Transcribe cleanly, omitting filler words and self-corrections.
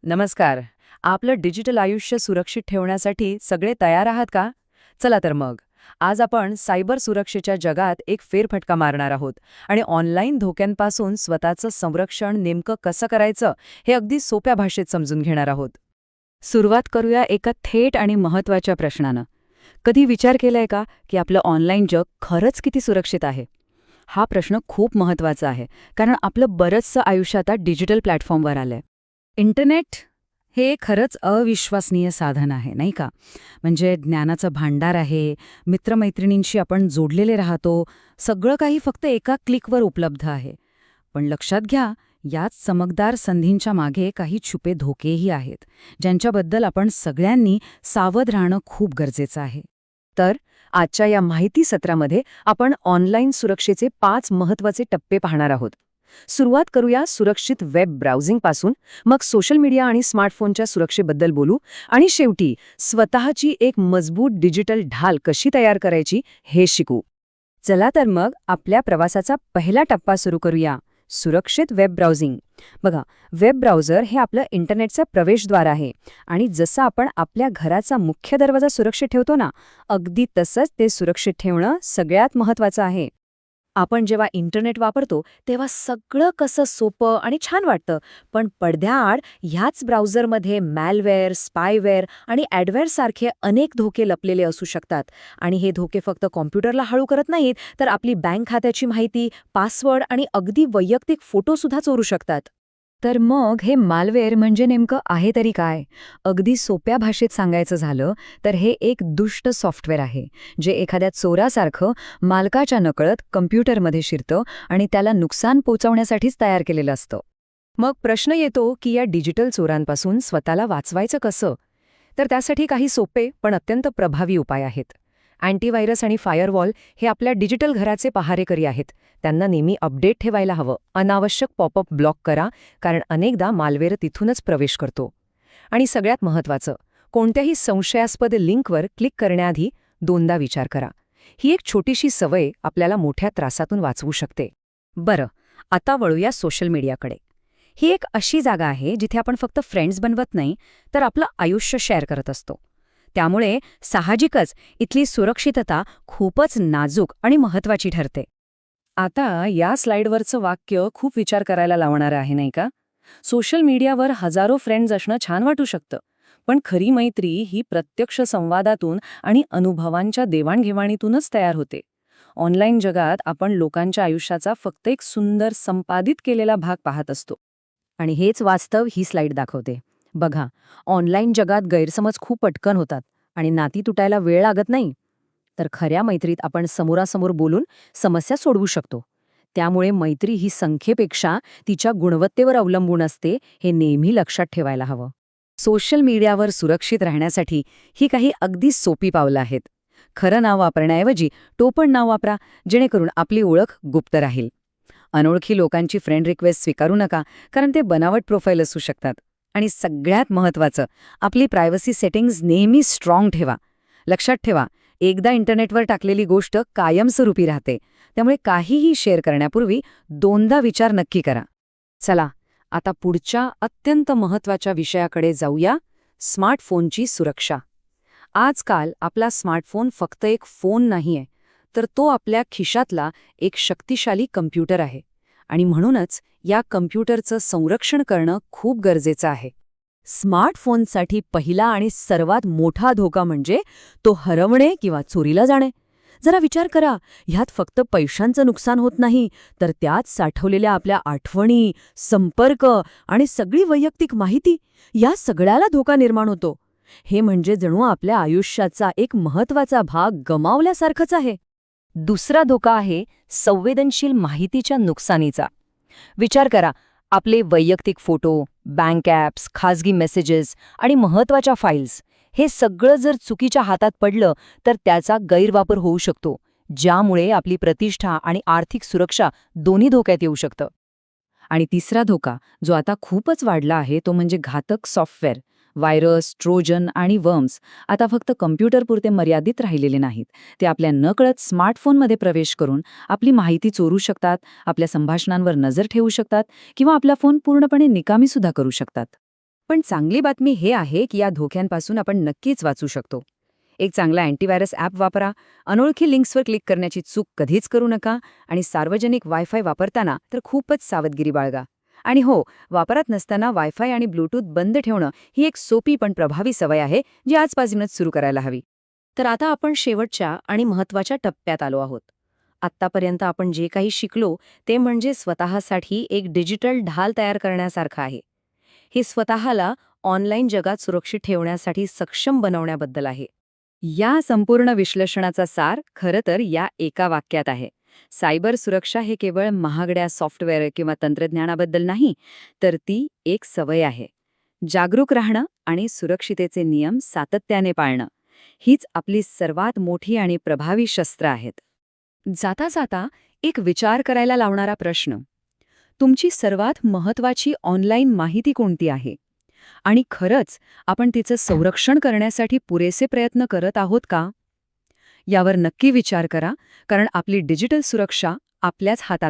नमस्कार. आपलं डिजिटल आयुष्य सुरक्षित ठेवण्यासाठी सगळे तयार आहात का? चला तर मग. आज आपण सायबर सुरक्षेच्या जगात एक फेरफटका मारणार आहोत आणि ऑनलाईन धोक्यांपासून स्वतःचं संरक्षण नेमकं कसं करायचं हे अगदी सोप्या भाषेत समजून घेणार आहोत. सुरुवात करूया एका थेट आणि महत्त्वाच्या प्रश्नानं. कधी विचार केलाय का की आपलं ऑनलाईन जग खरंच किती सुरक्षित आहे? हा प्रश्न खूप महत्त्वाचा आहे, कारण आपलं बरंचसं आयुष्य आता डिजिटल प्लॅटफॉर्मवर आलंय. इंटरनेट हे खरंच अविश्वसनीय साधन आहे, नाही का? म्हणजे ज्ञानाचं भांडार आहे, मित्रमैत्रिणींशी आपण जोडलेले राहतो, सगळं काही फक्त एका क्लिकवर उपलब्ध आहे. पण लक्षात घ्या, याच चमकदार संधींच्या मागे काही छुपे धोकेही आहेत, ज्यांच्याबद्दल आपण सगळ्यांनी सावध राहणं खूप गरजेचं आहे. तर आजच्या या माहिती सत्रामध्ये आपण ऑनलाईन सुरक्षेचे 5 महत्त्वाचे टप्पे पाहणार आहोत. सुरुवात करूया सुरक्षित वेब ब्राउझिंगपासून, मग सोशल मीडिया आणि स्मार्टफोनच्या सुरक्षेबद्दल बोलू, आणि शेवटी स्वतःची एक मजबूत डिजिटल ढाल कशी तयार करायची हे शिकू. चला तर मग आपल्या प्रवासाचा पहिला टप्पा सुरू करूया, सुरक्षित वेब ब्राउझिंग. बघा, वेब ब्राउझर हे आपलं इंटरनेटचं प्रवेशद्वार आहे, आणि जसं आपण आपल्या घराचा मुख्य दरवाजा सुरक्षित ठेवतो ना, अगदी तसंच ते सुरक्षित ठेवणं सगळ्यात महत्त्वाचं आहे. आपण जेव्हा इंटरनेट वापरतो तेव्हा सगळं कसं सोपं आणि छान वाटतं, पण पडद्याआड ह्याच ब्राउझरमध्ये मॅलवेअर, स्पायवेअर आणि ॲडवेअरसारखे अनेक धोके लपलेले असू शकतात. आणि हे धोके फक्त कॉम्प्युटरला हळू करत नाहीत, तर आपली बँक खात्याची माहिती, पासवर्ड आणि अगदी वैयक्तिक फोटोसुद्धा चोरू शकतात. तर मग हे मालवेअर म्हणजे नेमकं आहे तरी काय? अगदी सोप्या भाषेत सांगायचं झालं तर हे एक दुष्ट सॉफ्टवेअर आहे, जे एखाद्या चोरासारखं मालकाच्या नकळत कम्प्युटरमध्ये शिरतं आणि त्याला नुकसान पोचवण्यासाठीच तयार केलेलं असतं. मग प्रश्न येतो की या डिजिटल चोरांपासून स्वतःला वाचवायचं कसं? तर त्यासाठी काही सोपे पण अत्यंत प्रभावी उपाय आहेत. अँटीव्हायरस आणि फायरवॉल हे आपल्या डिजिटल घराचे पहारेकरी आहेत. त्यांना नेहमी अपडेट ठेवायला हवं. अनावश्यक पॉपअप ब्लॉक करा, कारण अनेकदा मालवेअर तिथूनच प्रवेश करतो. आणि सगळ्यात महत्त्वाचं, कोणत्याही संशयास्पद लिंकवर क्लिक करण्याआधी दोनदा विचार करा. ही एक छोटीशी सवय आपल्याला मोठ्या त्रासातून वाचवू शकते. बरं, आता वळूया सोशल मीडियाकडे. ही एक अशी जागा आहे जिथे आपण फक्त फ्रेंड्स बनवत नाही, तर आपलं आयुष्य शेअर करत असतो. त्यामुळे साहजिकच इथली सुरक्षितता खूपच नाजूक आणि महत्त्वाची ठरते. आता या स्लाइडवरचं वाक्य खूप विचार करायला लावणारं आहे, नाही का? सोशल मीडियावर हजारो फ्रेंड्स असणं छान वाटू शकतं, पण खरी मैत्री ही प्रत्यक्ष संवादातून आणि अनुभवांच्या देवाणघेवाणीतूनच तयार होते. ऑनलाईन जगात आपण लोकांच्या आयुष्याचा फक्त एक सुंदर संपादित केलेला भाग पाहत असतो. आणि हेच वास्तव ही स्लाइड दाखवते. बघा, ऑनलाईन जगात गैरसमज खूप पटकन होतात आणि नाती तुटायला वेळ लागत नाही. तर खऱ्या मैत्रीत आपण समोरासमोर बोलून समस्या सोडवू शकतो. त्यामुळे मैत्री ही संख्येपेक्षा तिच्या गुणवत्तेवर अवलंबून असते, हे नेहमी लक्षात ठेवायला हवं. सोशल मीडियावर सुरक्षित राहण्यासाठी ही काही अगदी सोपी पावलं आहेत. खरं नाव वापरण्याऐवजी टोपण नाव वापरा, जेणेकरून आपली ओळख गुप्त राहील. अनोळखी लोकांची फ्रेंड रिक्वेस्ट स्वीकारू नका, कारण ते बनावट प्रोफाईल असू शकतात. आणि सगळ्यात महत्त्वाचं, आपली प्रायव्हसी सेटिंग्ज नेहमी स्ट्रॉंग ठेवा. लक्षात ठेवा, एकदा इंटरनेटवर टाकलेली गोष्ट कायमस्वरूपी राहते, त्यामुळे काहीही शेअर करण्यापूर्वी दोनदा विचार नक्की करा. चला, आता पुढच्या अत्यंत महत्त्वाच्या विषयाकडे जाऊया, स्मार्टफोनची सुरक्षा. आजकाल आपला स्मार्टफोन फक्त एक फोन नाहीये, तर तो आपल्या खिशातला एक शक्तिशाली कम्प्युटर आहे. आणि म्हणूनच या कम्प्युटरचं संरक्षण करणं खूप गरजेचं आहे. स्मार्टफोनसाठी पहिला आणि सर्वात मोठा धोका म्हणजे तो हरवणे किंवा चोरीला जाणे. जरा विचार करा, ह्यात फक्त पैशांचं नुकसान होत नाही, तर त्यात साठवलेल्या आपल्या आठवणी, संपर्क आणि सगळी वैयक्तिक माहिती, या सगळ्याला धोका निर्माण होतो. हे म्हणजे जणू आपल्या आयुष्याचा एक महत्त्वाचा भाग गमावल्यासारखंच आहे. दुसरा धोका आहे संवेदनशील माहितीच्या नुकसानीचा. विचार करा, आपले वैयक्तिक फोटो, बँक ॲप्स, खाजगी मेसेजेस आणि महत्त्वाच्या फाईल्स, हे सगळं जर चुकीच्या हातात पडलं तर त्याचा गैरवापर होऊ शकतो, ज्यामुळे आपली प्रतिष्ठा आणि आर्थिक सुरक्षा दोन्ही धोक्यात येऊ शकतं. आणि तिसरा धोका, जो आता खूपच वाढला आहे, तो म्हणजे घातक सॉफ्टवेअर. व्हायरस, ट्रोजन आणि वर्म्स आता फक्त कम्प्युटरपुरते मर्यादित राहिलेले नाहीत. ते आपल्या नकळत स्मार्टफोनमध्ये प्रवेश करून आपली माहिती चोरू शकतात, आपल्या संभाषणांवर नजर ठेवू शकतात किंवा आपला फोन पूर्णपणे निकामीसुद्धा करू शकतात. पण चांगली बातमी हे आहे की या धोक्यांपासून आपण नक्कीच वाचू शकतो. एक चांगला अँटीव्हायरस ॲप वापरा, अनोळखी लिंक्सवर क्लिक करण्याची चूक कधीच करू नका आणि सार्वजनिक वायफाय वापरताना तर खूपच सावधगिरी बाळगा. आणि हो, वापरात नसताना वायफाय आणि ब्लूटूथ बंद ठेवणं ही एक सोपी पण प्रभावी सवय आहे जी आजपासूनच सुरू करायला हवी. तर आता आपण शेवटच्या आणि महत्त्वाच्या टप्प्यात आलो आहोत. आत्तापर्यंत आपण जे काही शिकलो ते म्हणजे स्वतःसाठी एक डिजिटल ढाल तयार करण्यासारखं आहे. हे स्वतःला ऑनलाईन जगात सुरक्षित ठेवण्यासाठी सक्षम बनवण्याबद्दल आहे. या संपूर्ण विश्लेषणाचा सार खरं तर या एका वाक्यात आहे. सायबर सुरक्षा हे केवळ महागड्या सॉफ्टवेअर किंवा तंत्रज्ञानाबद्दल नाही, तर ती एक सवय आहे. जागरूक राहणं आणि सुरक्षितेचे नियम सातत्याने पाळणं हीच आपली सर्वात मोठी आणि प्रभावी शस्त्र आहेत. जाता जाता एक विचार करायला लावणारा प्रश्न. तुमची सर्वात महत्त्वाची ऑनलाईन माहिती कोणती आहे? आणि खरंच आपण तिचं संरक्षण करण्यासाठी पुरेसे प्रयत्न करत आहोत का? यावर नक्की विचार करा, कारण आपली डिजिटल सुरक्षा आपल्याच हातात